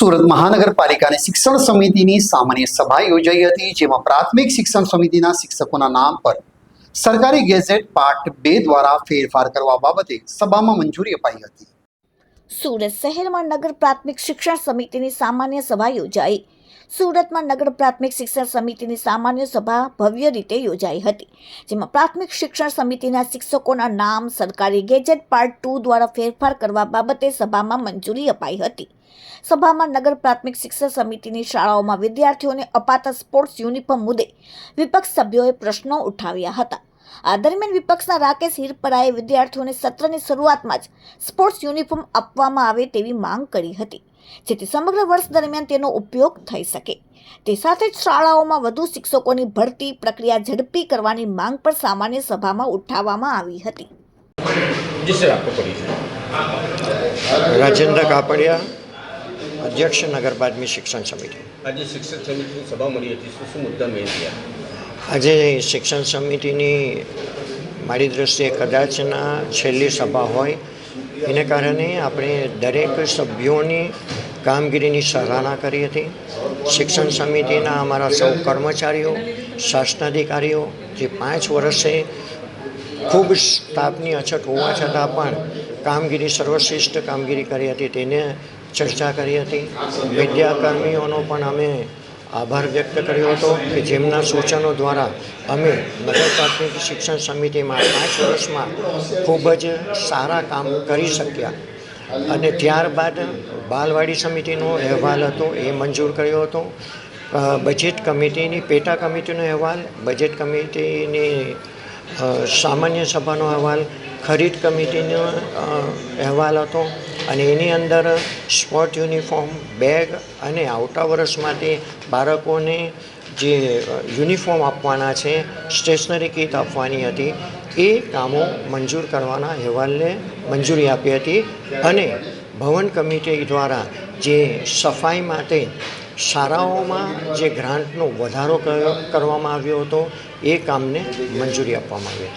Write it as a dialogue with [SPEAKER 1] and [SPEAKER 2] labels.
[SPEAKER 1] સુરત મહાનગરપાલિકાની શિક્ષણ સમિતિની સામાન્ય સભા યોજાઈ હતી, જેમાં પ્રાથમિક શિક્ષણ સમિતિના શિક્ષકોના નામ પર સરકારી ગેઝેટ પાર્ટ 2 દ્વારા ફેરફાર કરવા બાબતે સભામાં મંજૂરી અપાઈ હતી.
[SPEAKER 2] સુરત શહેરમાં નગર પ્રાથમિક શિક્ષણ સમિતિની સામાન્ય સભા યોજાઈ. સુરતમાં નગર પ્રાથમિક શિક્ષણ સમિતિની સામાન્ય સભા ભવ્ય રીતે યોજાઈ હતી, જેમાં પ્રાથમિક શિક્ષણ સમિતિના શિક્ષકોના નામ સરકારી ગેજેટ પાર્ટ 2 દ્વારા ફેરફાર કરવા બાબતે સભામાં મંજૂરી અપાઈ હતી. સભામાં નગર પ્રાથમિક શિક્ષણ સમિતિની શાળાઓમાં વિદ્યાર્થીઓને અપાતા સ્પોર્ટ્સ યુનિફોર્મ મુદ્દે વિપક્ષ સભ્યોએ પ્રશ્નો ઉઠાવ્યા હતા. આ દરમિયાન વિપક્ષના રાકેશ હિરપરાએ વિદ્યાર્થીઓને સત્રની શરૂઆતમાં જ સ્પોર્ટ્સ યુનિફોર્મ આપવામાં આવે તેવી માંગ કરી હતી, જેથી સમગ્ર વર્ષ દરમિયાન તેનો ઉપયોગ થઈ શકે. તે સાથે જ શાળાઓમાં વધુ શિક્ષકોની ભરતી પ્રક્રિયા ઝડપી કરવાની માંગ પણ સામાન્ય સભામાં ઉઠાવવામાં આવી હતી.
[SPEAKER 3] રાજેન્દ્ર કાપડિયા, અધ્યક્ષ નગર પ્રાથમિક શિક્ષણ સમિતિ.
[SPEAKER 4] આજે શિક્ષણ સમિતિની સભા મળી હતી, શું મુદ્દા મેઇન થયા?
[SPEAKER 3] આજે શિક્ષણ સમિતિની મારી દૃષ્ટિએ કદાચના છેલ્લી સભા હોય, એને કારણે આપણે દરેક સભ્યોની કામગીરીની સરાહના કરી હતી. શિક્ષણ સમિતિના અમારા સૌ કર્મચારીઓ, શાસનાધિકારીઓ જે 5 વર્ષે ખૂબ સ્ટાફની અછત હોવા છતાં પણ કામગીરી સર્વશ્રેષ્ઠ કામગીરી કરી હતી, તેને ચર્ચા કરી હતી. વિદ્યાકર્મીઓનો પણ અમે આભાર વ્યક્ત કર્યો હતો કે જેમના સૂચનો દ્વારા અમે નગર પ્રાથમિક શિક્ષણ સમિતિમાં 5 વર્ષમાં ખૂબ જ સારા કામ કરી શક્યા. અને ત્યારબાદ બાલવાડી સમિતિનો અહેવાલ હતો, એ મંજૂર કર્યો હતો. બજેટ કમિટીની પેટા કમિટીનો અહેવાલ, બજેટ કમિટીની સામાન્ય સભાનો અહેવાલ, ખરીદ કમિટીનો અહેવાલ હતો. અને એની અંદર સ્પોર્ટ યુનિફોર્મ, બેગ અને આવતા વર્ષ માટે બાળકોને જે યુનિફોર્મ આપવાના છે, સ્ટેશનરી કીટ આપવાની હતી, એ કામો મંજૂર કરવાના અહેવાલને મંજૂરી આપી હતી. અને ભવન કમિટી દ્વારા જે સફાઈ માટે શાળાઓમાં જે ગ્રાન્ટનો વધારો કરવામાં આવ્યો હતો, એ કામને મંજૂરી આપવામાં આવી હતી.